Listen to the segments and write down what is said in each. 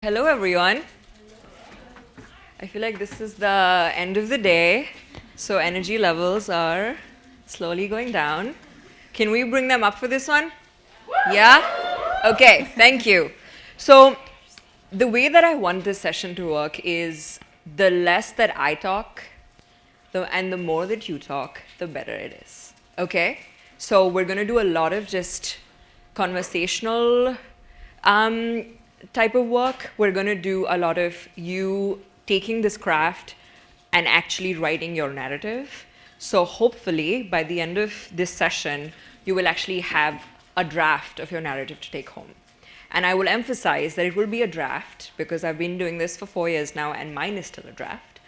Hello, everyone. I feel like this is the end of the day, so energy levels are slowly going down. Can we bring them up for this one? Yeah? Okay, thank you. So, the way that I want this session to work is the less that I talk, and the more that you talk, the better it is. Okay? So, we're going to do a lot of just conversational type of work. We're going to do a lot of you taking this craft and actually writing your narrative. So hopefully by the end of this session, you will actually have a draft of your narrative to take home. And I will emphasize that it will be a draft because I've been doing this for 4 years now and mine is still a draft.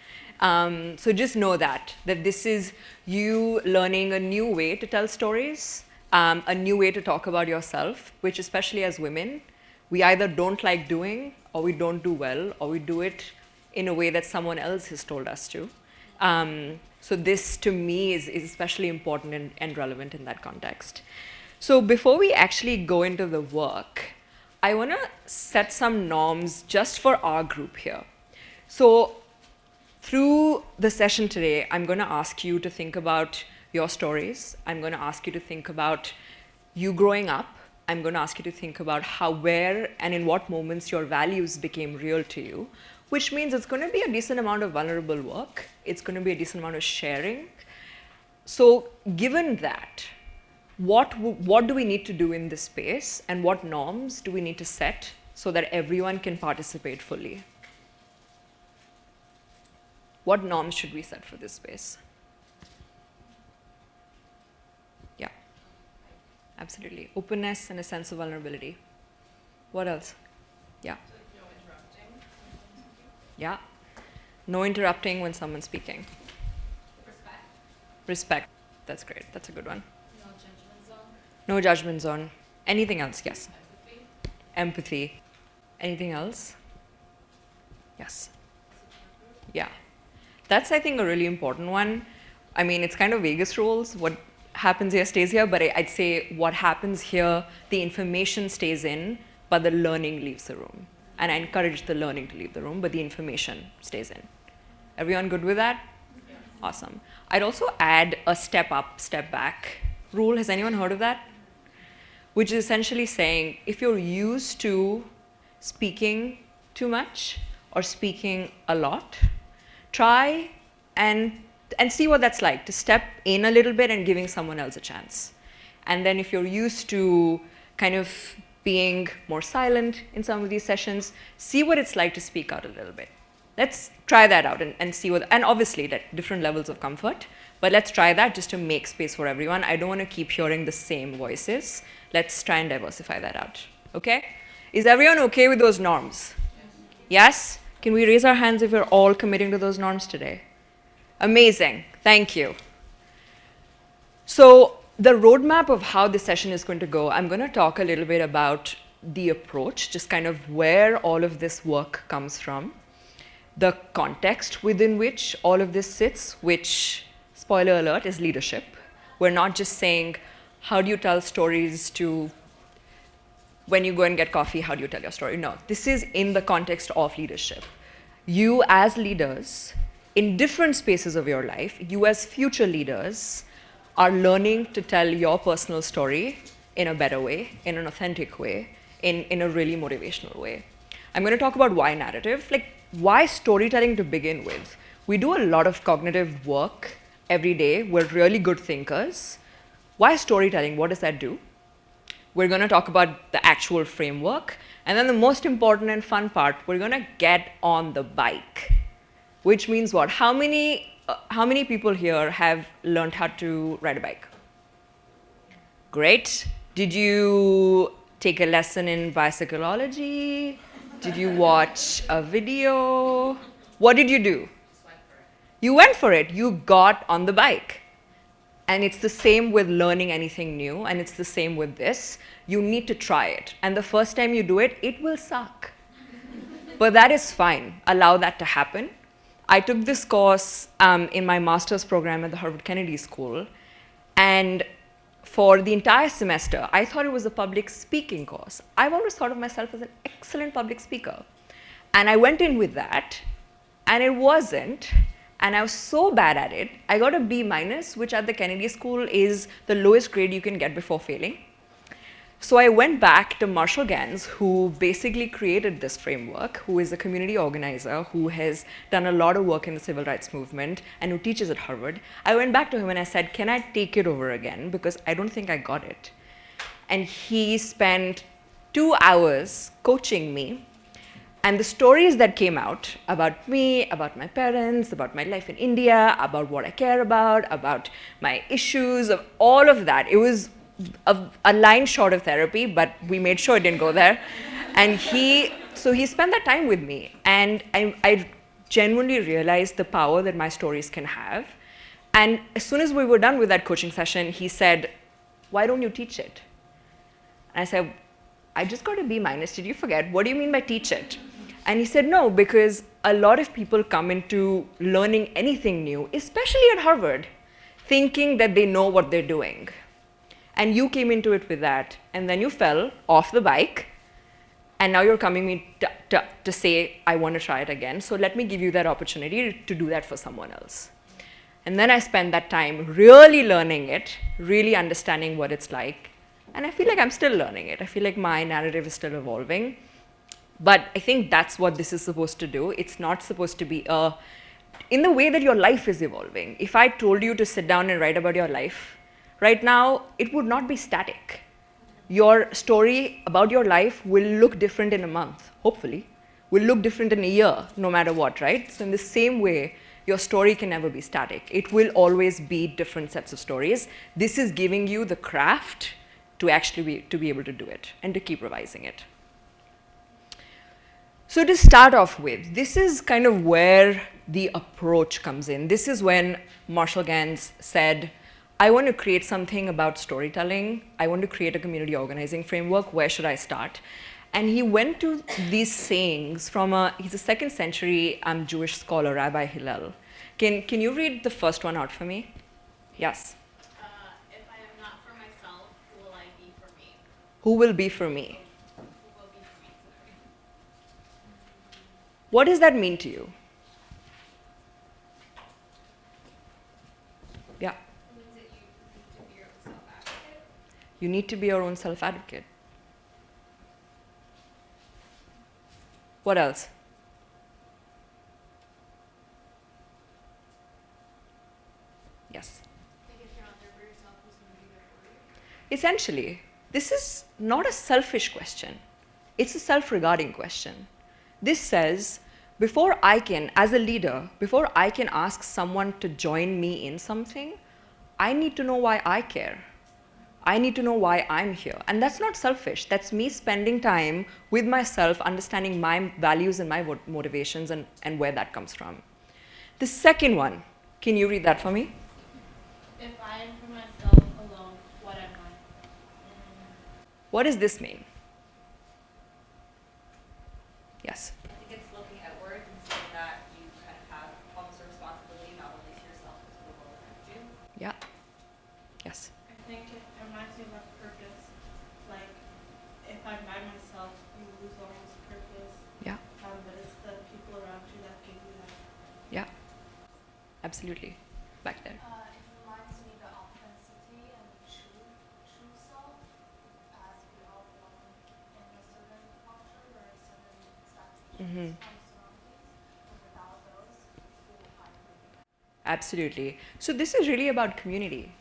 So just know that this is you learning a new way to tell stories, a new way to talk about yourself, which especially as women, we either don't like doing or we don't do well or we do it in a way that someone else has told us to. So this to me is especially important and relevant in that context. So before we actually go into the work, I want to set some norms just for our group here. So through the session today, I'm going to ask you to think about your stories. I'm going to ask you to think about you growing up. I'm going to ask you to think about how, where, and in what moments your values became real to you, which means it's going to be a decent amount of vulnerable work. It's going to be a decent amount of sharing. So given that, what do we need to do in this space, and what norms do we need to set so that everyone can participate fully? What norms should we set for this space? Yeah, absolutely. Openness and a sense of vulnerability. What else? Yeah. No interrupting. Yeah. No interrupting when someone's speaking. Respect. Respect. That's great. That's a good one. No judgment zone. No judgment zone. Anything else? Yes. Empathy. Empathy. Anything else? Yes. Yeah. That's, I think, a really important one. I mean, it's kind of Vegas rules. What happens here stays here, but I'd say what happens here, the information stays in, but the learning leaves the room. And I encourage the learning to leave the room, but the information stays in. Everyone good with that? Yeah. Awesome. I'd also add a step up, step back rule. Has anyone heard of that? Which is essentially saying if you're used to speaking too much or speaking a lot, try and see what that's like, to step in a little bit and giving someone else a chance. And then if you're used to kind of being more silent in some of these sessions, see what it's like to speak out a little bit. Let's try that out and see what, and obviously at different levels of comfort, but let's try that just to make space for everyone. I don't want to keep hearing the same voices. Let's try and diversify that out, okay? Is everyone okay with those norms? Yes? Can we raise our hands if we're all committing to those norms today? Amazing. Thank you. So the roadmap of how this session is going to go, I'm going to talk a little bit about the approach, just kind of where all of this work comes from, the context within which all of this sits, which, spoiler alert, is leadership. We're not just saying, how do you tell stories to when you go and get coffee, how do you tell your story? No, this is in the context of leadership. You as leaders, in different spaces of your life, you as future leaders are learning to tell your personal story in a better way, in an authentic way, in a really motivational way. I'm going to talk about why narrative, like why storytelling to begin with. We do a lot of cognitive work every day. We're really good thinkers. Why storytelling? What does that do? We're going to talk about the actual framework. And then the most important and fun part, we're going to get on the bike. Which means what? How many people here have learned how to ride a bike? Great. Did you take a lesson in bicycleology? Did you watch a video? What did you do? Just went for it. You went for it. You got on the bike. And it's the same with learning anything new, and it's the same with this. You need to try it. And the first time you do it, it will suck. But that is fine. Allow that to happen. I took this course in my master's program at the Harvard Kennedy School. And for the entire semester, I thought it was a public speaking course. I've always thought of myself as an excellent public speaker. And I went in with that, and it wasn't. And I was so bad at it. I got a B minus, which at the Kennedy School is the lowest grade you can get before failing. So I went back to Marshall Ganz, who basically created this framework, who is a community organizer, who has done a lot of work in the civil rights movement, and who teaches at Harvard. I went back to him and I said, can I take it over again? Because I don't think I got it. And he spent 2 hours coaching me. And the stories that came out about me, about my parents, about my life in India, about what I care about my issues, of all of that, it was a line short of therapy, but we made sure it didn't go there. And so he spent that time with me. And I genuinely realized the power that my stories can have. And as soon as we were done with that coaching session, he said, why don't you teach it? And I said, I just got a B minus. Did you forget? What do you mean by teach it? And he said, no, because a lot of people come into learning anything new, especially at Harvard, thinking that they know what they're doing. And you came into it with that, and then you fell off the bike, and now you're coming me to say, I want to try it again. So let me give you that opportunity to do that for someone else. And then I spent that time really learning it, really understanding what it's like. And I feel like I'm still learning it. I feel like my narrative is still evolving. But I think that's what this is supposed to do. It's not supposed to be in the way that your life is evolving. If I told you to sit down and write about your life, right now, it would not be static. Your story about your life will look different in a month, hopefully. Will look different in a year, no matter what, right? So in the same way, your story can never be static. It will always be different sets of stories. This is giving you the craft to actually be able to do it and to keep revising it. So to start off with, this is kind of where the approach comes in. This is when Marshall Ganz said, I want to create something about storytelling. I want to create a community organizing framework. Where should I start? And he went to these sayings from he's a 2nd century Jewish scholar, Rabbi Hillel. Can you read the first one out for me? Yes. If I am not for myself, who will I be for me? Who will be for me? Who will be for me? Sorry. What does that mean to you? Yeah. It means that you need to be your own self-advocate. You need to be your own self-advocate. What else? Yes. Like if you're not there for yourself, who's going to be there for you? Essentially, this is not a selfish question. It's a self-regarding question. This says, before I can, as a leader, before I can ask someone to join me in something, I need to know why I care. I need to know why I'm here. And that's not selfish. That's me spending time with myself, understanding my values and my motivations and where that comes from. The second one, can you read that for me? If I am for myself alone, what am I? What does this mean? Yes. I think it's looking outward and seeing that you kind of have almost a responsibility not only to yourself but to the world around you. Yeah. Yes. I think it reminds me of purpose. Like, if I'm by myself, you lose almost purpose. Yeah. But it's the people around you that give you that. Yeah. Absolutely. Back there. It reminds me the authenticity and the true self, as we all belong in a certain culture or a certain Mhm. from surroundings, but without those, who I really am. Absolutely. So this is really about community.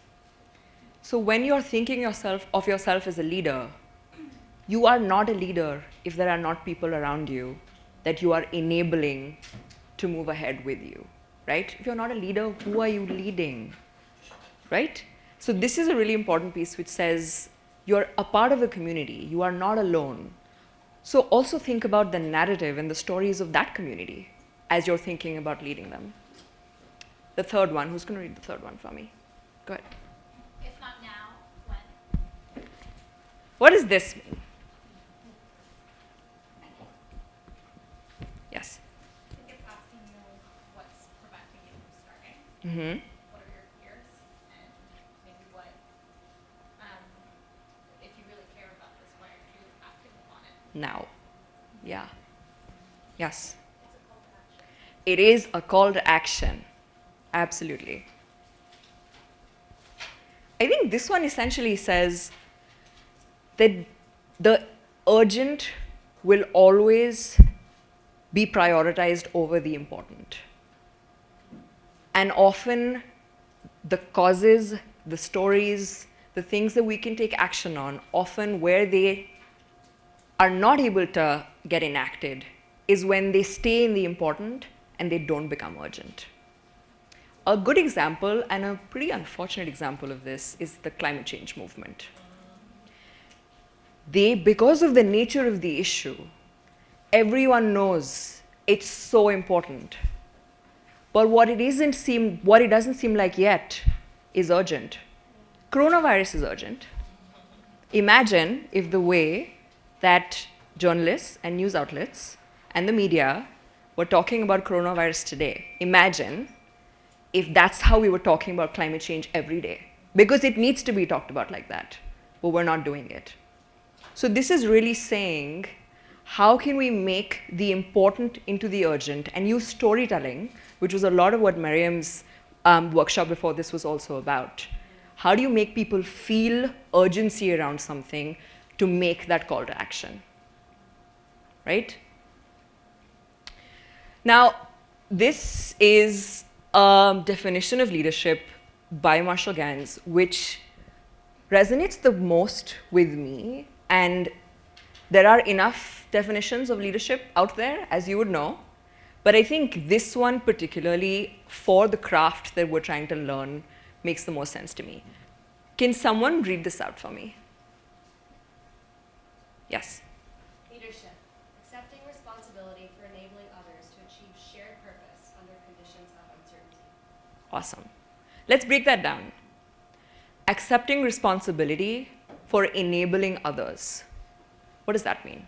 So when you're thinking of yourself as a leader, you are not a leader if there are not people around you that you are enabling to move ahead with you, right? If you're not a leader, who are you leading, right? So this is a really important piece which says you're a part of a community. You are not alone. So also think about the narrative and the stories of that community as you're thinking about leading them. The third one, who's going to read the third one for me? Go ahead. If not now, when? What does this mean? Yes. I think it's asking you what's preventing you from starting. Mm-hmm. What are your fears? And maybe what, if you really care about this, why aren't you acting upon it? Now. Yeah. Yes. It is a call to action. Absolutely. I think this one essentially says that the urgent will always be prioritized over the important. And often the causes, the stories, the things that we can take action on, often where they are not able to get enacted is when they stay in the important and they don't become urgent. A good example and a pretty unfortunate example of this is the climate change movement. Because of the nature of the issue, everyone knows it's so important. But what it doesn't seem like yet is urgent. Coronavirus is urgent. Imagine if the way that journalists and news outlets and the media were talking about coronavirus today, imagine if that's how we were talking about climate change every day. Because it needs to be talked about like that, but we're not doing it. So this is really saying, how can we make the important into the urgent and use storytelling, which was a lot of what Miriam's workshop before this was also about. How do you make people feel urgency around something to make that call to action, right? Now, this is a definition of leadership by Marshall Ganz, which resonates the most with me. And there are enough definitions of leadership out there, as you would know. But I think this one particularly, for the craft that we're trying to learn, makes the most sense to me. Can someone read this out for me? Yes. Leadership. Accepting responsibility for enabling others to achieve shared purpose under conditions of uncertainty. Awesome. Let's break that down. Accepting responsibility for enabling others. What does that mean?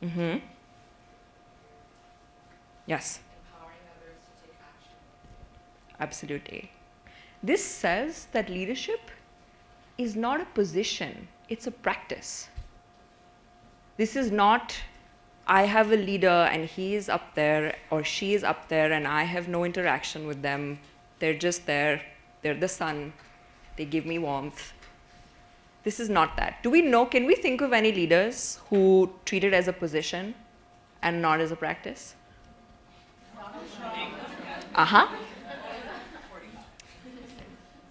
Mm-hmm. Yes. Empowering others to take action. Absolutely. This says that leadership is not a position, it's a practice. This is not, I have a leader and he is up there or she is up there and I have no interaction with them. They're just there. They're the sun. They give me warmth. This is not that. Can we think of any leaders who treat it as a position and not as a practice? Uh-huh.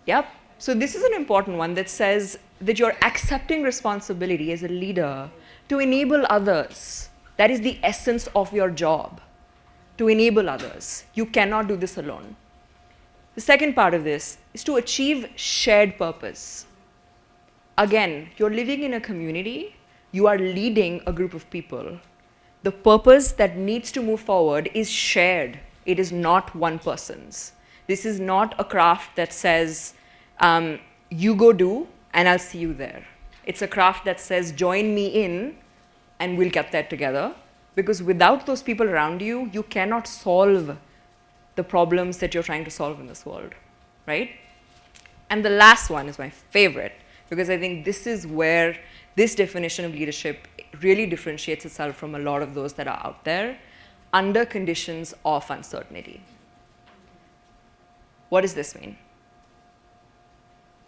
Yep. So this is an important one that says that you're accepting responsibility as a leader to enable others. That is the essence of your job, to enable others. You cannot do this alone. The second part of this is to achieve shared purpose. Again, you're living in a community, you are leading a group of people. The purpose that needs to move forward is shared. It is not one person's. This is not a craft that says, you go do and I'll see you there. It's a craft that says, join me in and we'll get there together. Because without those people around you, you cannot solve the problems that you're trying to solve in this world, right? And the last one is my favorite, because I think this is where this definition of leadership really differentiates itself from a lot of those that are out there, under conditions of uncertainty. What does this mean?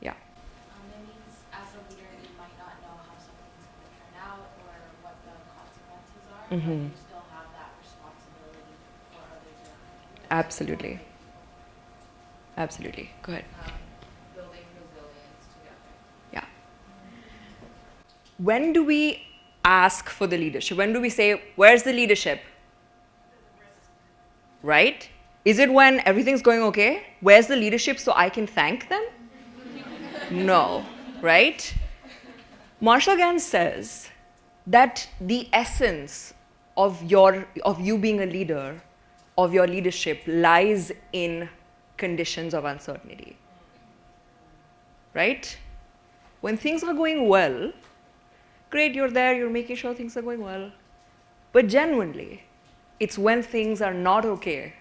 Yeah. It means as a leader, you might not know how something's going to turn out or what the consequences are, but you still have that responsibility for others around you. Absolutely. Absolutely. Go ahead. Building resilience together. Yeah. When do we ask for the leadership? When do we say, where's the leadership? Right? Is it when everything's going okay? Where's the leadership so I can thank them? No, right? Marshall Ganz says that the essence of you being a leader, of your leadership, lies in conditions of uncertainty. Right? When things are going well, great, you're there, you're making sure things are going well. But genuinely, it's when things are not okay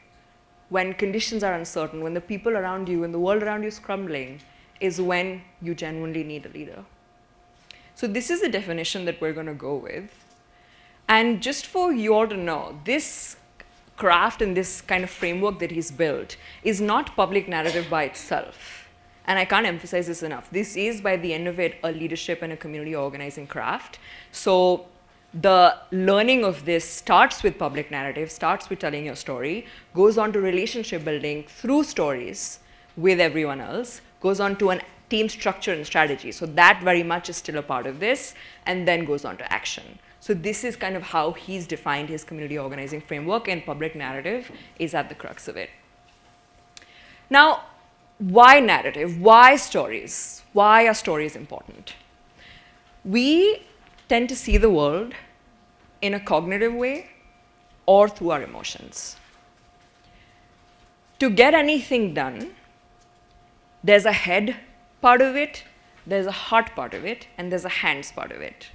when conditions are uncertain, when the people around you and the world around you is crumbling, is when you genuinely need a leader. So this is the definition that we're going to go with. And just for you all to know, this craft and this kind of framework that he's built is not public narrative by itself. And I can't emphasize this enough. This is, by the end of it, a leadership and a community organizing craft. So the learning of this starts with public narrative, starts with telling your story, goes on to relationship building through stories with everyone else, goes on to a team structure and strategy. So that very much is still a part of this, and then goes on to action. So this is kind of how he's defined his community organizing framework, and public narrative is at the crux of it. Now, why narrative? Why stories? Why are stories important? We tend to see the world in a cognitive way or through our emotions. To get anything done, there's a head part of it, there's a heart part of it, and there's a hands part of it.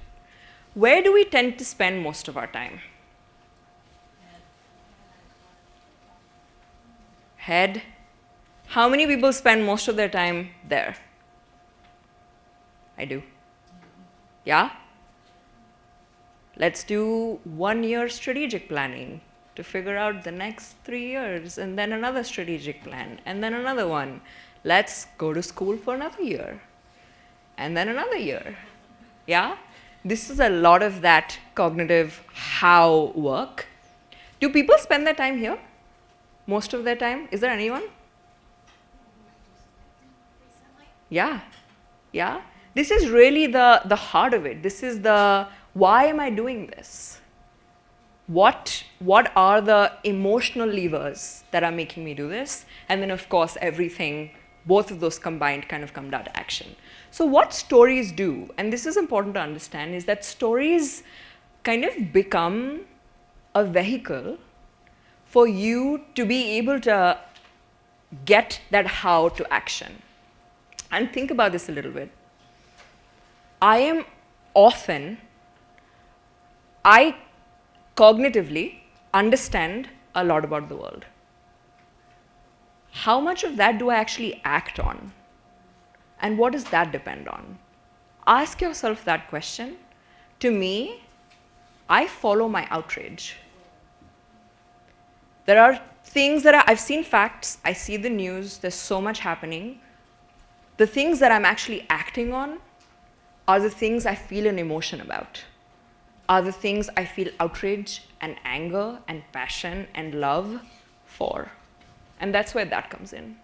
Where do we tend to spend most of our time? Head. How many people spend most of their time there? I do. Yeah? Let's do 1 year strategic planning to figure out the next 3 years, and then another strategic plan, and then another one. Let's go to school for another year, and then another year. Yeah? This is a lot of that cognitive how work. Do people spend their time here? Most of their time? Is there anyone? Yeah. Yeah? This is really the heart of it. This is the why am I doing this? What are the emotional levers that are making me do this? And then, of course, everything, both of those combined kind of come down to action. So what stories do, and this is important to understand, is that stories kind of become a vehicle for you to be able to get that how to action. And think about this a little bit. I cognitively understand a lot about the world. How much of that do I actually act on? And what does that depend on? Ask yourself that question. To me, I follow my outrage. There are things that I've seen facts, I see the news, there's so much happening. The things that I'm actually acting on are the things I feel an emotion about, are the things I feel outrage and anger and passion and love for. And that's where that comes in.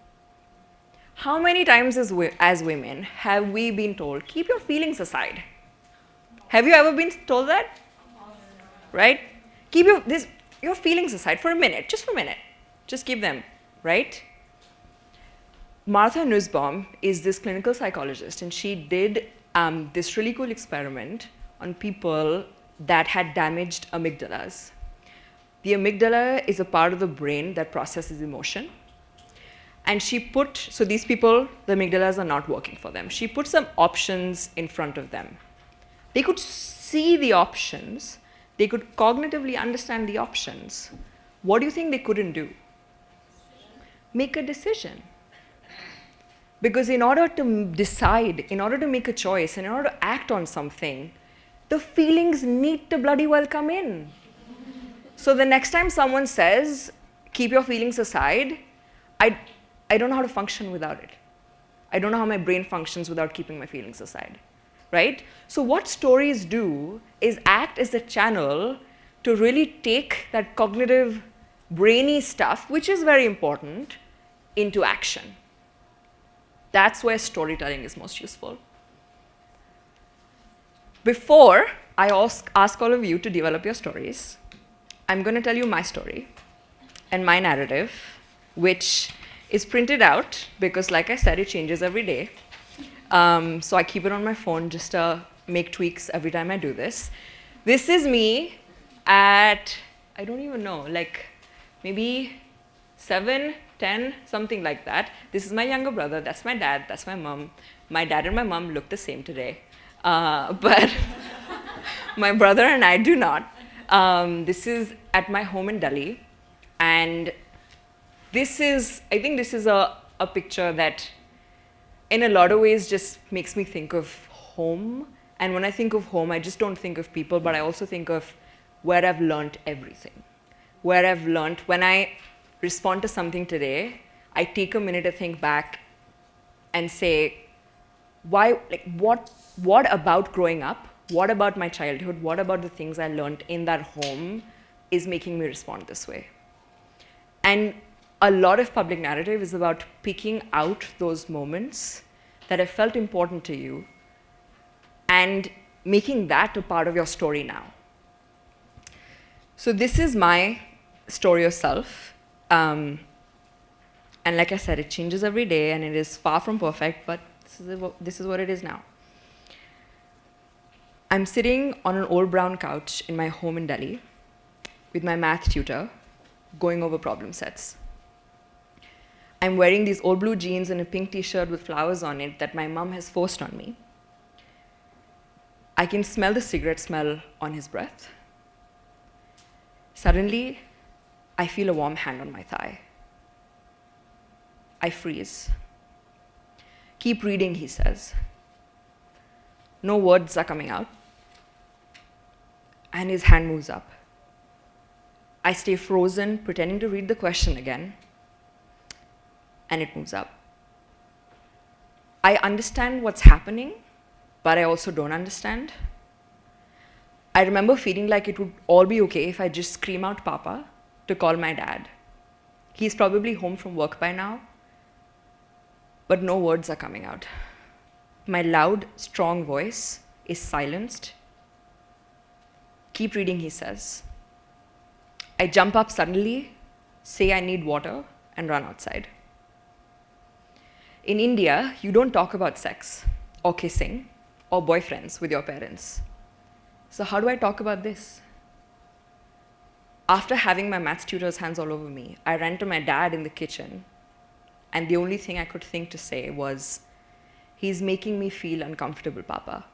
How many times as women have we been told, keep your feelings aside? Have you ever been told that? Right? Keep your feelings aside for a minute, just for a minute. Just keep them, right? Martha Nussbaum is this clinical psychologist, and she did this really cool experiment on people that had damaged amygdalas. The amygdala is a part of the brain that processes emotion. And so these people, the amygdalas are not working for them. She put some options in front of them. They could see the options. They could cognitively understand the options. What do you think they couldn't do? Make a decision. Because in order to decide, in order to make a choice, and in order to act on something, the feelings need to bloody well come in. So the next time someone says, keep your feelings aside, I don't know how to function without it. I don't know how my brain functions without keeping my feelings aside, right? So what stories do is act as a channel to really take that cognitive, brainy stuff, which is very important, into action. That's where storytelling is most useful. Before I ask all of you to develop your stories, I'm going to tell you my story and my narrative, which is printed out because, like I said, it changes every day. So I keep it on my phone just to make tweaks every time I do this. This is me at, I don't even know, like maybe 7, 10, something like that. This is my younger brother, that's my dad, that's my mom. My dad and my mom look the same today, but my brother and I do not. This is at my home in Delhi, and I think this is a picture that in a lot of ways just makes me think of home. And when I think of home, I just don't think of people, but I also think of where I've learn't everything. Where I've learned, when I respond to something today, I take a minute to think back and say, why, like, what about growing up? What about my childhood? What about the things I learned in that home is making me respond this way? And a lot of public narrative is about picking out those moments that have felt important to you and making that a part of your story now. So this is my story of self. And like I said, it changes every day and it is far from perfect, but this is what it is now. I'm sitting on an old brown couch in my home in Delhi with my math tutor, going over problem sets. I'm wearing these old blue jeans and a pink t-shirt with flowers on it that my mom has forced on me. I can smell the cigarette smell on his breath. Suddenly, I feel a warm hand on my thigh. I freeze. Keep reading, he says. No words are coming out. And his hand moves up. I stay frozen, pretending to read the question again. And it moves up. I understand what's happening, but I also don't understand. I remember feeling like it would all be okay if I just scream out Papa to call my dad. He's probably home from work by now, but no words are coming out. My loud, strong voice is silenced. Keep reading, he says. I jump up suddenly, say I need water, and run outside. In India, you don't talk about sex, or kissing, or boyfriends with your parents. So how do I talk about this? After having my maths tutor's hands all over me, I ran to my dad in the kitchen, and the only thing I could think to say was, he's making me feel uncomfortable, Papa.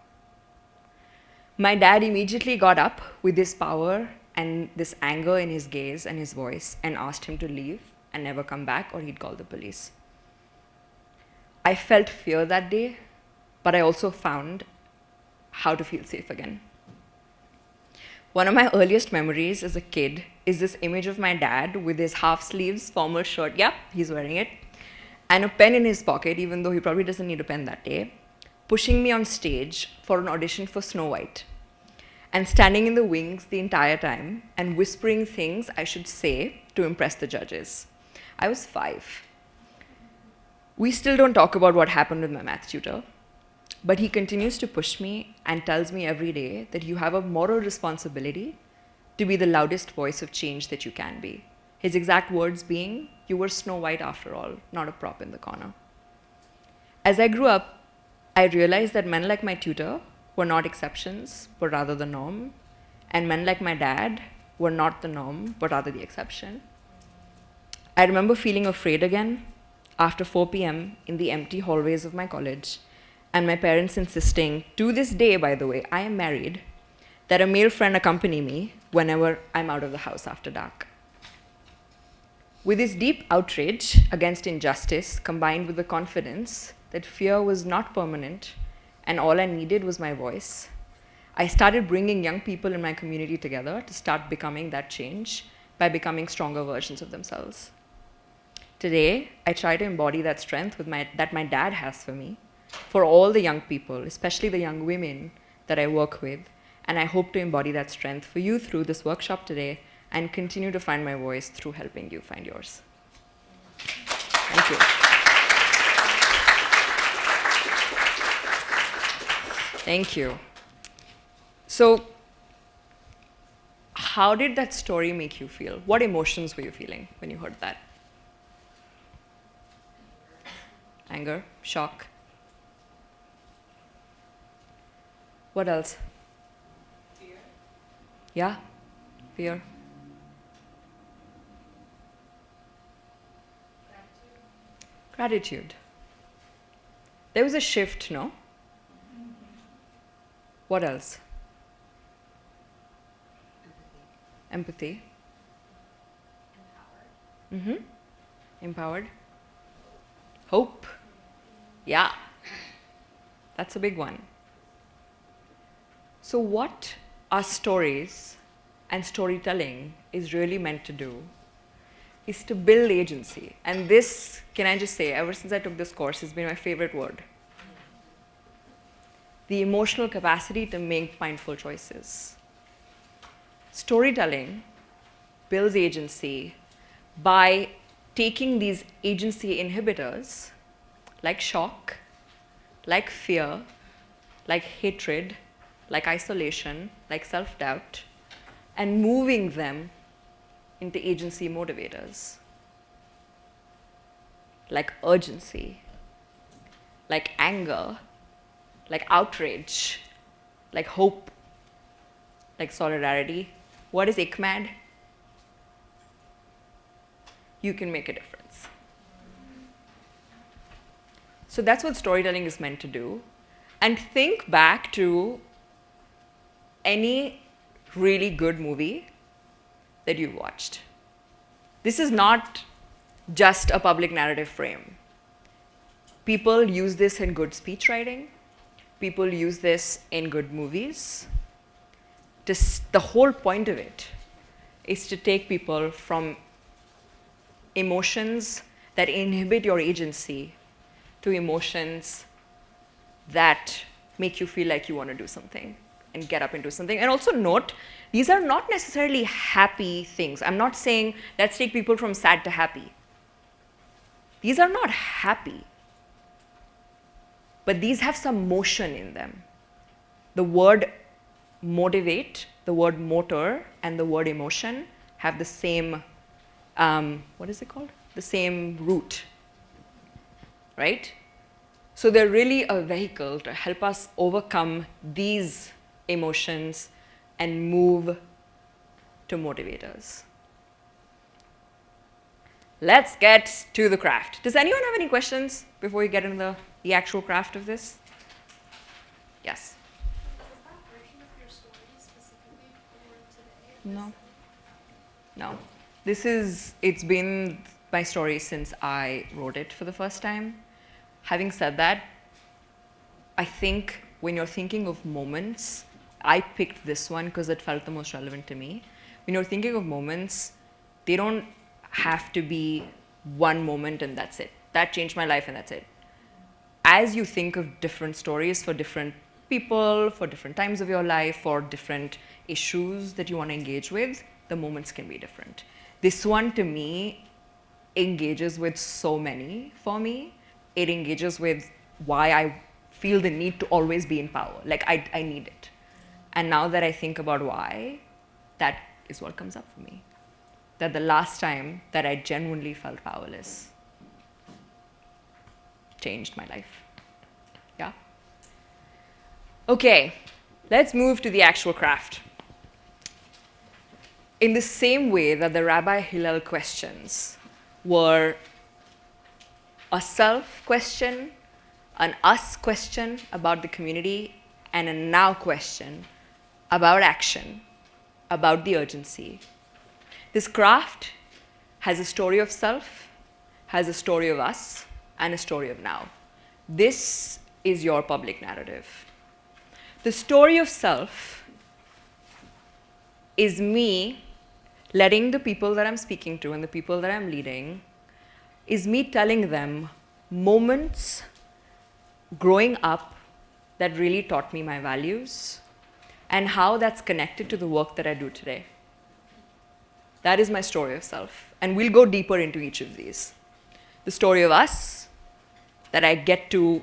My dad immediately got up with this power and this anger in his gaze and his voice and asked him to leave and never come back or he'd call the police. I felt fear that day, but I also found how to feel safe again. One of my earliest memories as a kid is this image of my dad with his half sleeves formal shirt, yep, he's wearing it, and a pen in his pocket, even though he probably doesn't need a pen that day, pushing me on stage for an audition for Snow White, and standing in the wings the entire time and whispering things I should say to impress the judges. I was 5. We still don't talk about what happened with my math tutor, but he continues to push me and tells me every day that you have a moral responsibility to be the loudest voice of change that you can be. His exact words being, you were Snow White after all, not a prop in the corner. As I grew up, I realized that men like my tutor were not exceptions, but rather the norm, and men like my dad were not the norm, but rather the exception. I remember feeling afraid again after 4 p.m. in the empty hallways of my college, and my parents insisting, to this day, by the way, I am married, that a male friend accompany me whenever I'm out of the house after dark. With this deep outrage against injustice, combined with the confidence that fear was not permanent and all I needed was my voice, I started bringing young people in my community together to start becoming that change by becoming stronger versions of themselves. Today, I try to embody that strength that my dad has for me, for all the young people, especially the young women that I work with, and I hope to embody that strength for you through this workshop today and continue to find my voice through helping you find yours. Thank you. Thank you. So, how did that story make you feel? What emotions were you feeling when you heard that? Anger, shock. What else? Fear. Yeah, fear. Gratitude. There was a shift, no? What else? Empathy. Empowered. Empowered? Hope? Yeah. That's a big one. So what our stories and storytelling is really meant to do is to build agency. And this, can I just say, ever since I took this course, has been my favorite word. The emotional capacity to make mindful choices. Storytelling builds agency by taking these agency inhibitors, like shock, like fear, like hatred, like isolation, like self-doubt, and moving them into agency motivators, like urgency, like anger, like outrage, like hope, like solidarity. What is ICMAD? You can make a difference. So that's what storytelling is meant to do. And think back to any really good movie that you've watched. This is not just a public narrative frame. People use this in good speech writing. People use this in good movies. The whole point of it is to take people from emotions that inhibit your agency to emotions that make you feel like you want to do something and get up into something. And also note, these are not necessarily happy things. I'm not saying let's take people from sad to happy. These are not happy, but these have some motion in them. The word motivate, the word motor, and the word emotion have the same, what is it called? The same root, right? So they're really a vehicle to help us overcome these emotions and move to motivators. Let's get to the craft. Does anyone have any questions before we get into the actual craft of this? Yes? Is that version of your story specifically for today? No. No. It's been my story since I wrote it for the first time. Having said that, I think when you're thinking of moments, I picked this one because it felt the most relevant to me. When you're thinking of moments, they don't have to be one moment and that's it. That changed my life and that's it. As you think of different stories for different people, for different times of your life, for different issues that you want to engage with, the moments can be different. This one, to me, engages with so many for me. It engages with why I feel the need to always be in power. Like, I need it. And now that I think about why, that is what comes up for me. That the last time that I genuinely felt powerless changed my life. Yeah? Okay, let's move to the actual craft. In the same way that the Rabbi Hillel questions were a self question, an us question about the community, and a now question about action, about the urgency. This craft has a story of self, has a story of us, and a story of now. This is your public narrative. The story of self is me letting the people that I'm speaking to and the people that I'm leading, is me telling them moments growing up that really taught me my values and how that's connected to the work that I do today. That is my story of self. And we'll go deeper into each of these. The story of us that I get to,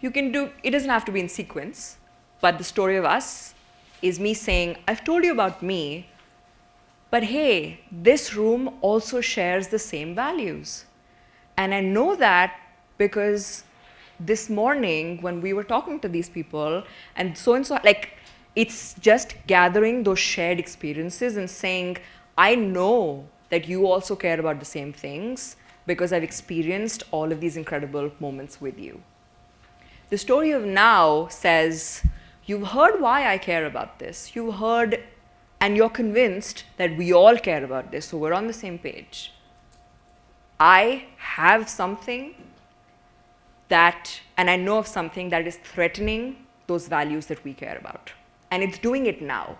it doesn't have to be in sequence, but the story of us is me saying, I've told you about me, but hey, this room also shares the same values. And I know that because this morning when we were talking to these people and so, like, it's just gathering those shared experiences and saying, I know that you also care about the same things because I've experienced all of these incredible moments with you. The story of now says, you've heard why I care about this. You've heard and you're convinced that we all care about this, so we're on the same page. I have something that, and I know of something that is threatening those values that we care about. And it's doing it now.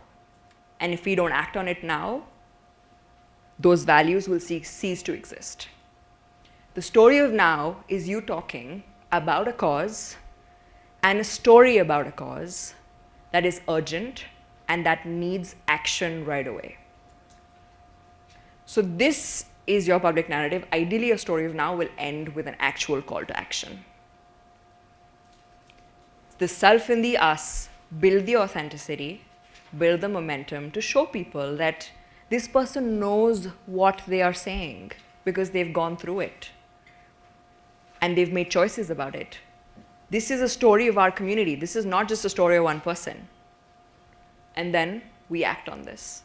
And if we don't act on it now, those values will cease to exist. The story of now is you talking about a cause and a story about a cause that is urgent and that needs action right away. So this is your public narrative. Ideally, a story of now will end with an actual call to action. The self in the us, build the authenticity, build the momentum to show people that this person knows what they are saying because they've gone through it and they've made choices about it. This is a story of our community. This is not just a story of one person. And then we act on this.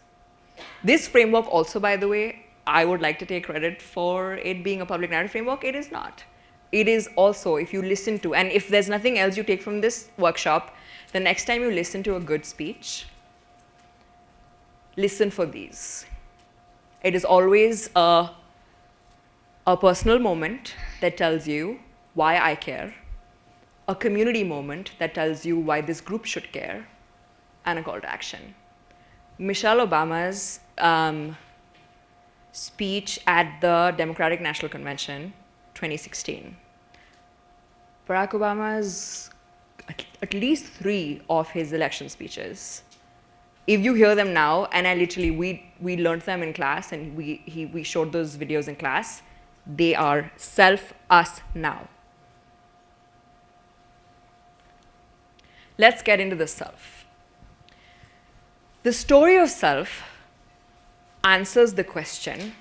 This framework also, by the way, I would like to take credit for it being a public narrative framework. It is not. It is also, if you listen to, and if there's nothing else you take from this workshop, the next time you listen to a good speech, listen for these. It is always a personal moment that tells you why I care, a community moment that tells you why this group should care, and a call to action. Michelle Obama's speech at the Democratic National Convention, 2016. Barack Obama's, at least 3 of his election speeches, if you hear them now, and I literally, we learned them in class and we showed those videos in class, they are self, us, now. Let's get into the self. The story of self answers the question,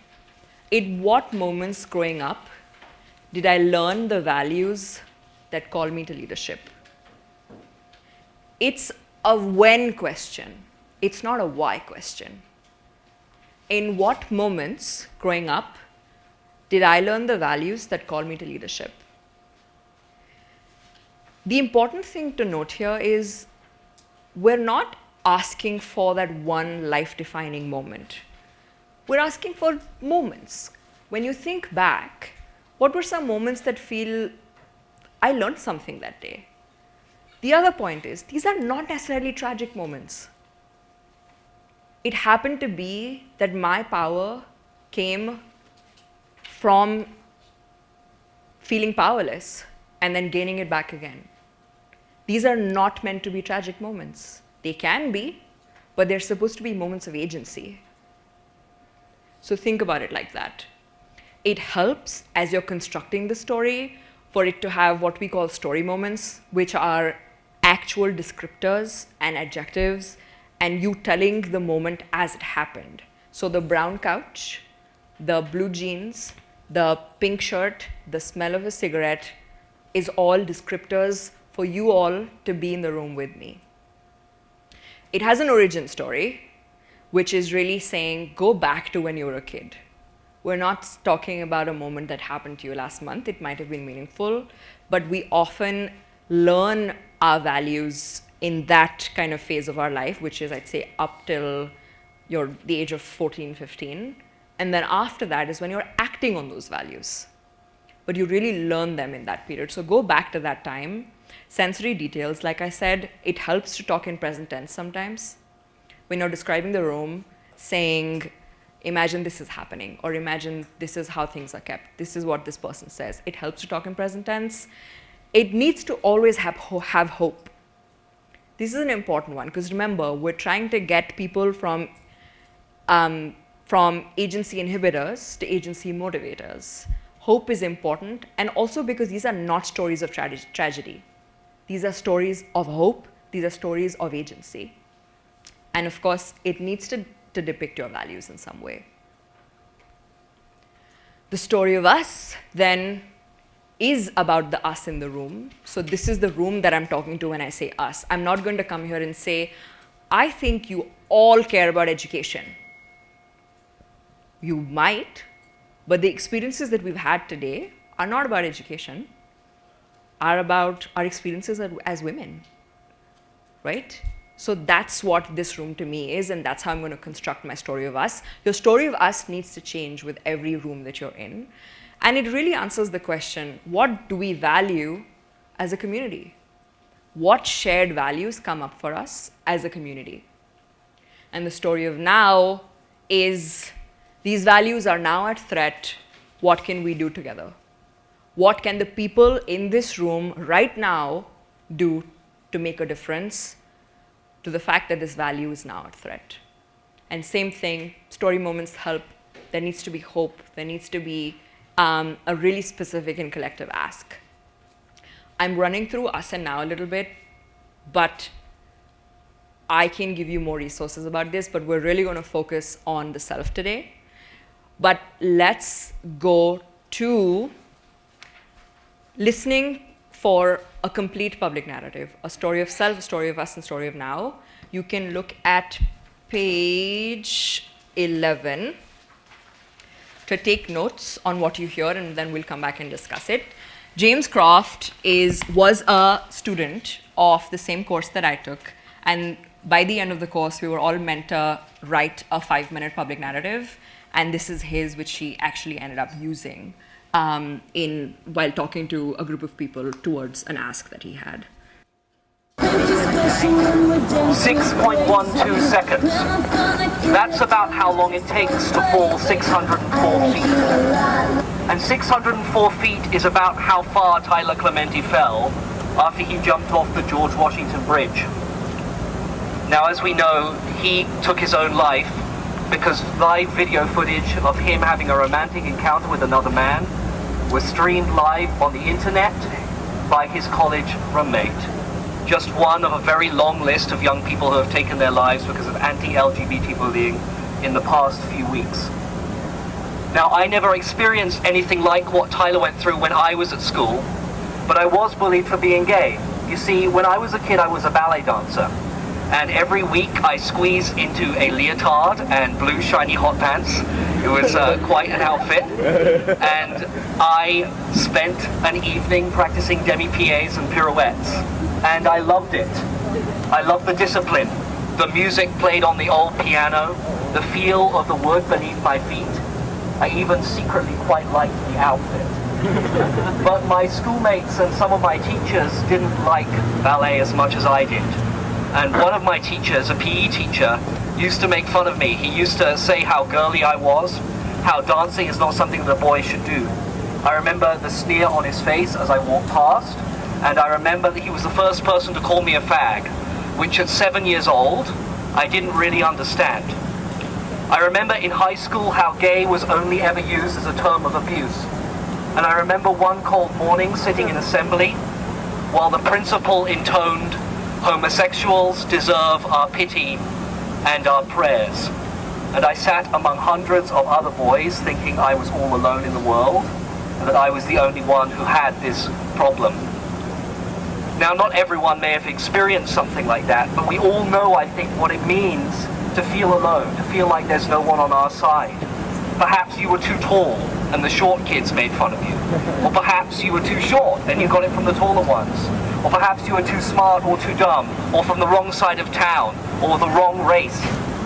in what moments growing up did I learn the values that call me to leadership? It's a when question. It's not a why question. In what moments growing up did I learn the values that call me to leadership? The important thing to note here is we're not asking for that one life-defining moment. We're asking for moments. When you think back, what were some moments that feel, I learned something that day? The other point is, these are not necessarily tragic moments. It happened to be that my power came from feeling powerless and then gaining it back again. These are not meant to be tragic moments. They can be, but they're supposed to be moments of agency. So think about it like that. It helps as you're constructing the story for it to have what we call story moments, which are actual descriptors and adjectives, and you telling the moment as it happened. So the brown couch, the blue jeans, the pink shirt, the smell of a cigarette is all descriptors for you all to be in the room with me. It has an origin story, which is really saying, go back to when you were a kid. We're not talking about a moment that happened to you last month. It might have been meaningful, but we often learn our values in that kind of phase of our life, which is, I'd say, up till the age of 14, 15. And then after that is when you're acting on those values. But you really learn them in that period. So go back to that time. Sensory details, like I said, it helps to talk in present tense sometimes. When you're describing the room, saying, imagine this is happening, or imagine this is how things are kept. This is what this person says. It helps to talk in present tense. It needs to always have hope. This is an important one, because remember, we're trying to get people from agency inhibitors to agency motivators. Hope is important, and also because these are not stories of tragedy. These are stories of hope. These are stories of agency. And of course, it needs to depict your values in some way. The story of us, then, is about the us in the room. So this is the room that I'm talking to when I say us. I'm not going to come here and say, I think you all care about education. You might, but the experiences that we've had today are not about education, are about our experiences as women, right? So that's what this room to me is, and that's how I'm going to construct my story of us. Your story of us needs to change with every room that you're in. And it really answers the question, what do we value as a community? What shared values come up for us as a community? And the story of now is these values are now at threat. What can we do together? What can the people in this room right now do to make a difference to the fact that this value is now at threat? And same thing, story moments help. There needs to be hope. There needs to be a really specific and collective ask. I'm running through us and now a little bit, but I can give you more resources about this, but we're really going to focus on the self today. But let's go to listening for a complete public narrative, a story of self, a story of us, and a story of now. You can look at page 11 to take notes on what you hear, and then we'll come back and discuss it. James Croft was a student of the same course that I took, and by the end of the course, we were all meant to write a 5-minute public narrative, and this is his, which he actually ended up using while talking to a group of people towards an ask that he had. 6.12 seconds. That's about how long it takes to fall 604 feet. And 604 feet is about how far Tyler Clementi fell after he jumped off the George Washington Bridge. Now, as we know, he took his own life because live video footage of him having a romantic encounter with another man was streamed live on the internet by his college roommate. Just one of a very long list of young people who have taken their lives because of anti-LGBT bullying in the past few weeks. Now, I never experienced anything like what Tyler went through when I was at school, but I was bullied for being gay. You see, when I was a kid, I was a ballet dancer. And every week I squeezed into a leotard and blue shiny hot pants. It was quite an outfit. And I spent an evening practicing demi-pieds and pirouettes. And I loved it. I loved the discipline. The music played on the old piano, the feel of the wood beneath my feet. I even secretly quite liked the outfit. But my schoolmates and some of my teachers didn't like ballet as much as I did. And one of my teachers, a PE teacher, used to make fun of me. He used to say how girly I was, how dancing is not something that a boy should do. I remember the sneer on his face as I walked past, and I remember that he was the first person to call me a fag, which at 7 years old, I didn't really understand. I remember in high school how gay was only ever used as a term of abuse. And I remember one cold morning sitting in assembly while the principal intoned, "Homosexuals deserve our pity and our prayers." And I sat among hundreds of other boys thinking I was all alone in the world and that I was the only one who had this problem. Now, not everyone may have experienced something like that, but we all know, I think, what it means to feel alone, to feel like there's no one on our side. Perhaps you were too tall and the short kids made fun of you. Or perhaps you were too short and you got it from the taller ones. Or perhaps you were too smart or too dumb, or from the wrong side of town, or the wrong race.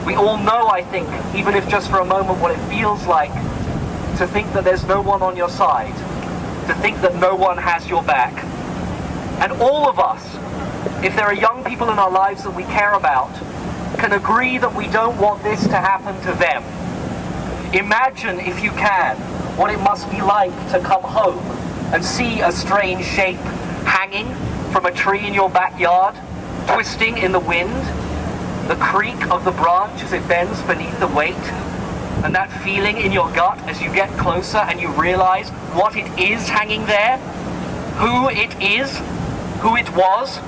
We all know, I think, even if just for a moment, what it feels like to think that there's no one on your side, to think that no one has your back. And all of us, if there are young people in our lives that we care about, can agree that we don't want this to happen to them. Imagine, if you can, what it must be like to come home and see a strange shape hanging from a tree in your backyard, twisting in the wind, the creak of the branch as it bends beneath the weight, and that feeling in your gut as you get closer and you realize what it is hanging there, who it is, who it was.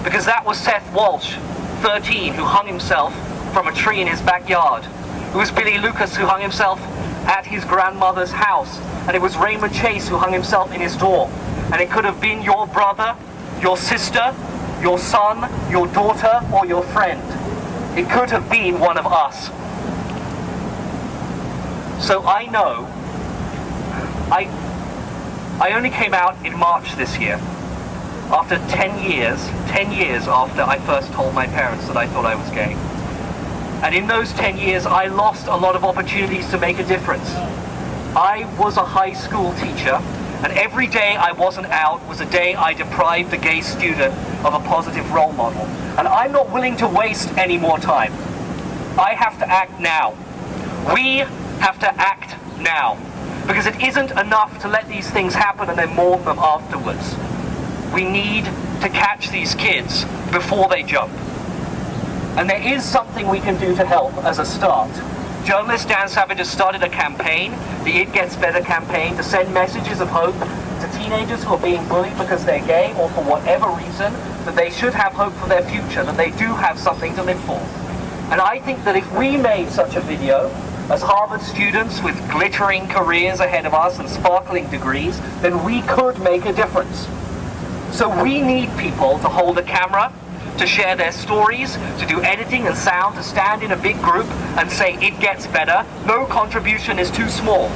Because that was Seth Walsh, 13, who hung himself from a tree in his backyard. It was Billy Lucas who hung himself at his grandmother's house. And it was Raymond Chase who hung himself in his door. And it could have been your brother, your sister, your son, your daughter, or your friend. It could have been one of us. So I know, I only came out in March this year, after 10 years after I first told my parents that I thought I was gay. And in those 10 years, I lost a lot of opportunities to make a difference. I was a high school teacher, and every day I wasn't out was a day I deprived the gay student of a positive role model. And I'm not willing to waste any more time. I have to act now. We have to act now. Because it isn't enough to let these things happen and then mourn them afterwards. We need to catch these kids before they jump. And there is something we can do to help as a start. Journalist Dan Savage has started a campaign, the It Gets Better campaign, to send messages of hope to teenagers who are being bullied because they're gay or for whatever reason, that they should have hope for their future, that they do have something to live for. And I think that if we made such a video, as Harvard students with glittering careers ahead of us and sparkling degrees, then we could make a difference. So we need people to hold a camera, to share their stories, to do editing and sound, to stand in a big group and say it gets better. No contribution is too small.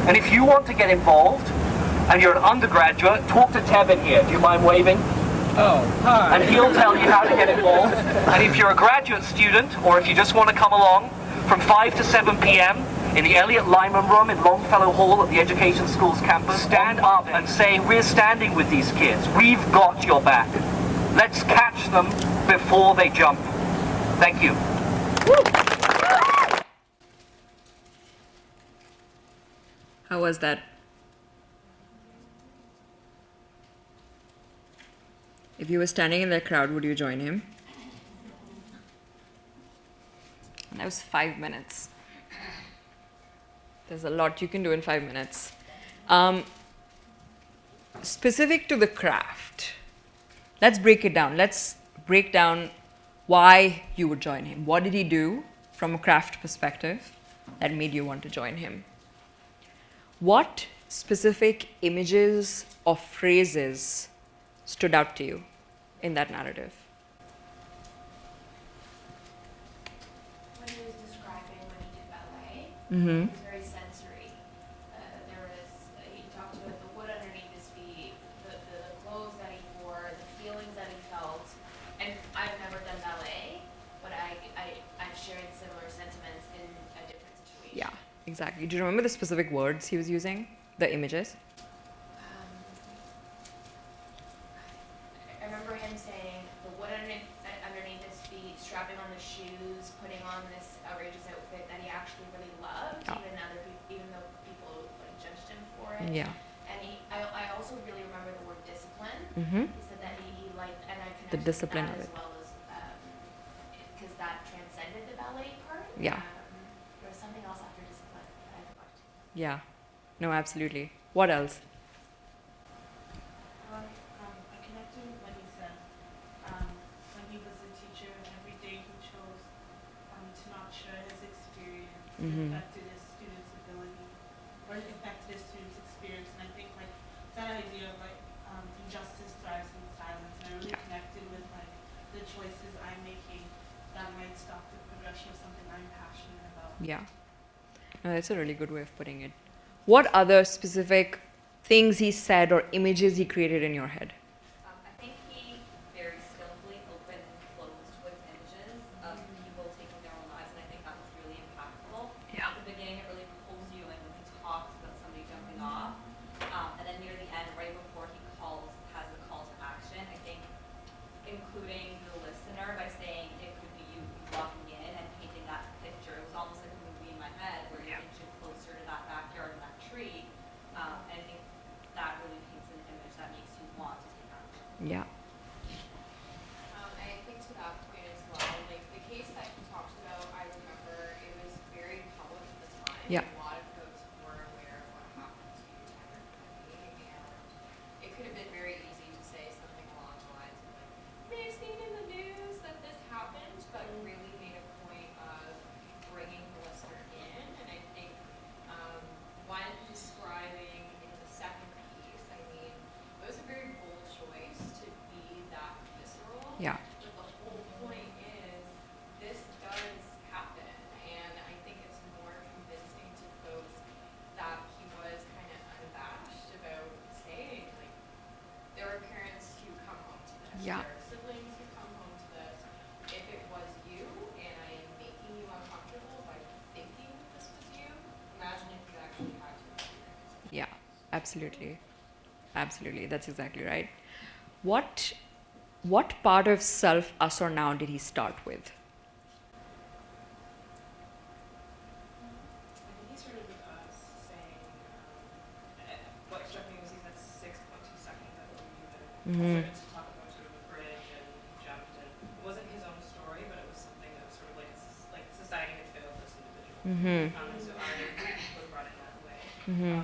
And if you want to get involved and you're an undergraduate, talk to Tevin here. Do you mind waving? Oh, hi. And he'll tell you how to get involved. And if you're a graduate student, or if you just want to come along, from 5 to 7 p.m. in the Elliot Lyman Room in Longfellow Hall at the Education Schools campus, stand up and say, we're standing with these kids. We've got your back. Let's catch them before they jump. Thank you. How was that? If you were standing in that crowd, would you join him? That was 5 minutes. There's a lot you can do in 5 minutes. Specific to the craft, let's break it down. Let's break down why you would join him. What did he do from a craft perspective that made you want to join him? What specific images or phrases stood out to you in that narrative? When he was describing when he did ballet, Mm-hmm. it was very sensory. He talked about the wood underneath his feet, the clothes that he wore, the feelings that he felt. And I've never done ballet, but I've shared similar sentiments in a different situation. Yeah, exactly. Do you remember the specific words he was using? The images? I remember him saying the wood underneath his feet, strapping on the shoes, putting on this outrageous outfit that he actually really loved, Yeah. even though people like judged him for it. Yeah. And I also really remember the word discipline. Mm-hmm. He said that he liked, and I The connected discipline with of that it. as well as because that transcended the ballet part. Yeah. There was something else after discipline that I forgot. Yeah. No, absolutely. What else? I connected with what he said. When he was a teacher, every day he chose to not share his experience. Mhm. It affected his students' ability, or it affected his students' experience. And I think like that idea of like injustice thrives in silence. And I really Yeah. connected with like the choices I'm making that might stop the progression of something I'm passionate about. Yeah. No, that's a really good way of putting it. What other specific things he said or images he created in your head? I think he very skillfully opened and closed with images of people taking their own lives, and I think that was really impactful. Yeah. At the beginning, it really pulls you in when he talks about somebody jumping off, and then near the end, right before he has the call to action, I think including the listener by saying it could be you walking in and painting that picture. It was almost like a movie in my head where you're inching closer to that backyard and that tree, and I think that really paints an image that makes you want to take action. Yeah. I think to that point as well, like the case that he talked about, I remember it was very public at the time. Yeah. A lot of folks were aware of what happened to Tanvi, and it could have been very easy to say something along the lines of like, "You may have seen in the news that this happened," but really made a point of bringing the listener in. And I think when describing in the second piece, I mean, it was a very bold choice to be that visceral. Yeah. But the whole point is, this does happen, and I think it's more convincing to folks that he was kind of unabashed about saying, like, there are parents who come home to this. Yeah. There are siblings who come home to this. If it was you, and I am making you uncomfortable by thinking this was you, imagine if you actually had to. Absolutely. Absolutely. That's exactly right. What part of self, us, or now did he start with? I think he started with us saying, what struck me was he said 6.2 seconds, I believe, and started to talk about sort of the bridge and he jumped, and it wasn't his own story, but it was something that was sort of like society had failed this individual. And so I was brought in that way.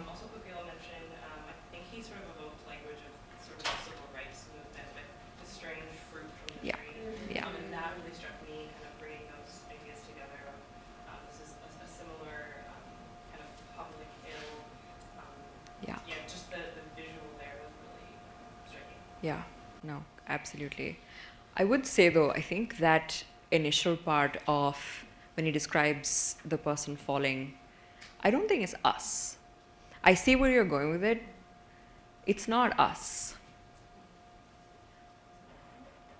Also, Pupil mentioned, I think he sort of evoked language of sort of the civil rights movement with the strange fruit from the Yeah. tree. Yeah. And that really struck me, kind of bringing those ideas together. This is a similar kind of public ill. Yeah. Yeah, just the visual there was really striking. Yeah, no, absolutely. I would say though, I think that initial part of when he describes the person falling, I don't think it's us. I see where you're going with it. It's not us.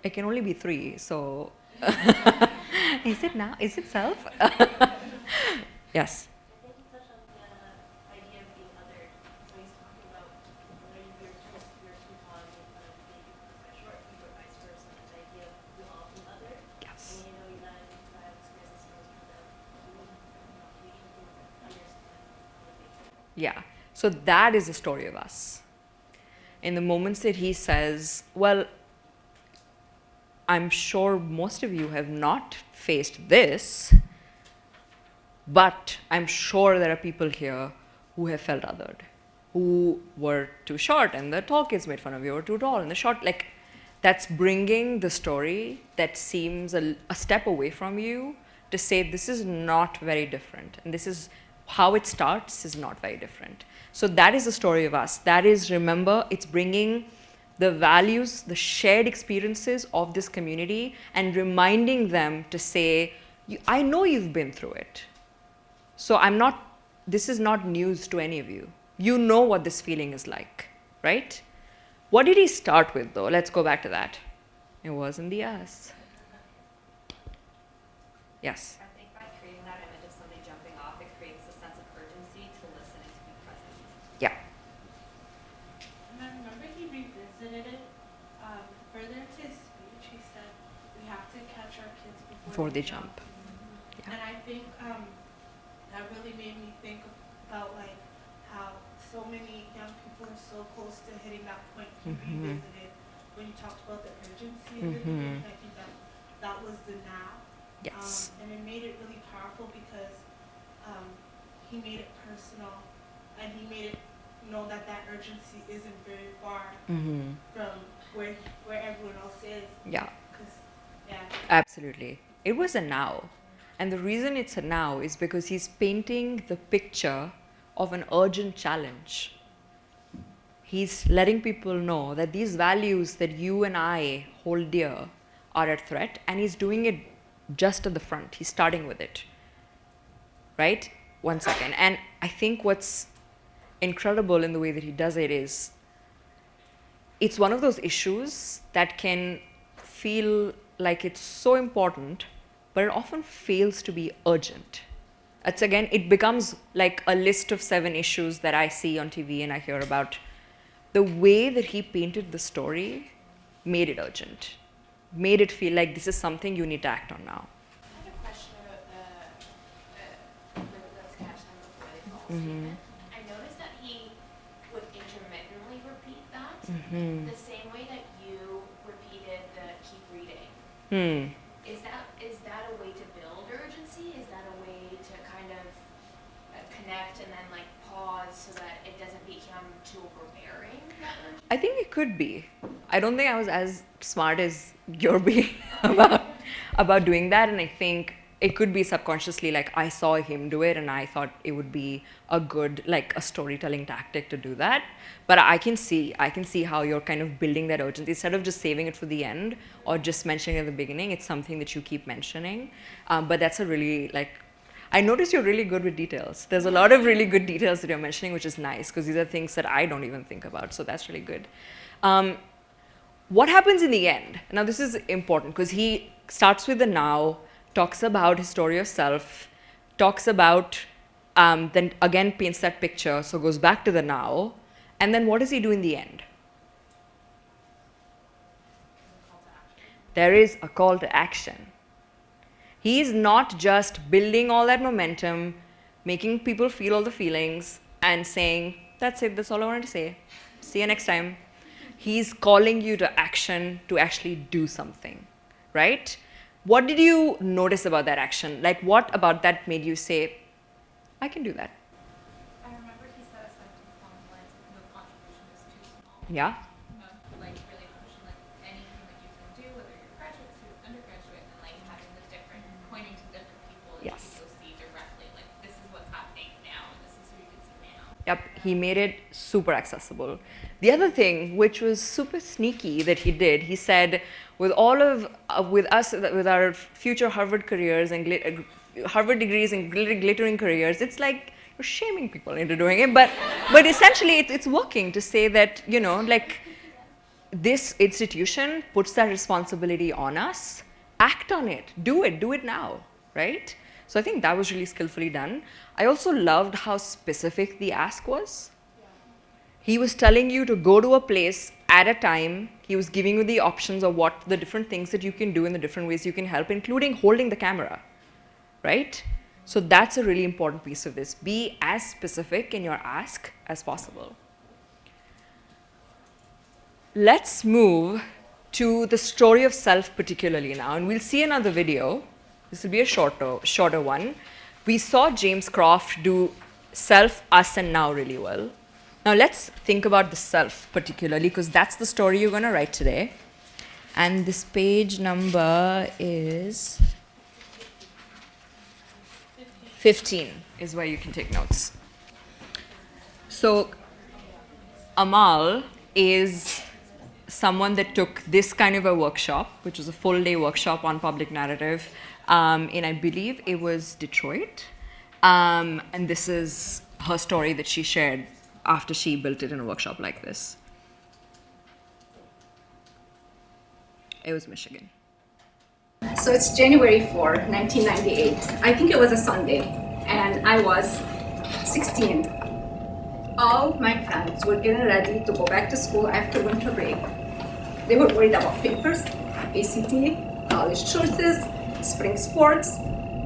It can only be three, so is it now? Is it self? Yes. I think you touched on the idea of being othered. So he's talking about whether you're too tall and being kind of maybe quite short, or vice versa. This idea of we all be othered. Yes. And that I have experienced this kind of we understand how they Yeah. So that is the story of us. In the moments that he says, well, I'm sure most of you have not faced this, but I'm sure there are people here who have felt othered, who were too short and the tall kids made fun of you, or too tall and the short, like that's bringing the story that seems a step away from you to say this is not very different and this is how it starts is not very different. So that is the story of us. That is, remember, it's bringing the values, the shared experiences of this community and reminding them to say, I know you've been through it. So this is not news to any of you. You know what this feeling is like, right? What did he start with though? Let's go back to that. It wasn't the us. Yes. I think by creating that image of somebody jumping off, it creates a sense of urgency to listen and to be present. Yeah. And I remember he revisited it further into his speech. He said, we have to catch our kids before they jump. Yeah. And I think that really made me think about like how so many young people are so close to hitting that point. He revisited when you talked about the urgency of it. I think that was the now. Yes. And it made it really powerful because he made it personal and he made it know that urgency isn't very far from where everyone else is. Yeah. 'Cause, yeah. Absolutely. It was a now. And the reason it's a now is because he's painting the picture of an urgent challenge. He's letting people know that these values that you and I hold dear are at threat, and he's doing it just at the front. He's starting with it. Right? 1 second. And I think what's incredible in the way that he does it is it's one of those issues that can feel like it's so important, but it often fails to be urgent. It's again, it becomes like a list of 7 issues that I see on TV and I hear about. The way that he painted the story made it urgent, made it feel like this is something you need to act on now. I had a question about let's catch them before they fall asleep. I noticed that he would intermittently repeat that the same way that you repeated the keep reading. Is that a way to build urgency? Is that a way to kind of connect and then like pause so that it doesn't become too overbearing? I think it could be. I don't think I was as smart as you're being about doing that, and I think it could be subconsciously like I saw him do it and I thought it would be a good, like a storytelling tactic to do that. But I can see how you're kind of building that urgency instead of just saving it for the end or just mentioning it at the beginning. It's something that you keep mentioning. But that's a really I notice you're really good with details. There's a lot of really good details that you're mentioning, which is nice because these are things that I don't even think about. So that's really good. What happens in the end? Now this is important because he starts with the now, talks about his story of self, talks about, then again paints that picture, so goes back to the now, And then what does he do in the end? There is a call to action. He is not just building all that momentum, making people feel all the feelings, and saying, that's it, that's all I wanted to say. See you next time. He's calling you to action to actually do something, right? What did you notice about that action? Like, what about that made you say, I can do that? I remember he said a sentence along the lines of no contribution is too small. Yeah? Like really pushing like anything that you can do, whether you're graduate student, undergraduate, and like having the different, pointing to different people that Yes. you can go see directly. Like this is what's happening now, and this is who you can see now. Yep, he made it super accessible. The other thing, which was super sneaky that he did, he said, with all of, with us, with our future Harvard careers and Harvard degrees and glittering careers, it's like you're shaming people into doing it. But essentially, it's working to say that, you know, like this institution puts that responsibility on us. Act on it. Do it now, right? So I think that was really skillfully done. I also loved how specific the ask was. He was telling you to go to a place at a time. He was giving you the options of what the different things that you can do and the different ways you can help, including holding the camera, right? So that's a really important piece of this. Be as specific in your ask as possible. Let's move to the story of self particularly now, and we'll see another video. This will be a shorter one. We saw James Croft do self, us, and now really well. Now let's think about the self particularly, because that's the story you're going to write today. And this page number is 15 is where you can take notes. So Amal is someone that took this kind of a workshop, which was a full-day workshop on public narrative, in, I believe it was Detroit. And this is her story that she shared after she built it in a workshop like this. It was Michigan. So it's January 4, 1998. I think it was a Sunday, and I was 16. All my friends were getting ready to go back to school after winter break. They were worried about papers, ACT, college choices, spring sports.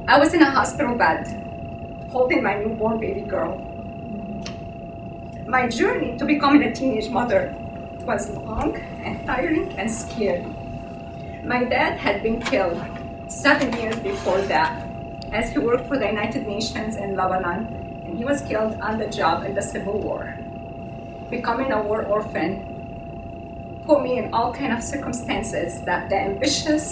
I was in a hospital bed, holding my newborn baby girl. My journey to becoming a teenage mother was long and tiring and scary. My dad had been killed 7 years before that, as he worked for the United Nations in Lebanon, and he was killed on the job in the Civil War. Becoming a war orphan put me in all kinds of circumstances that the ambitious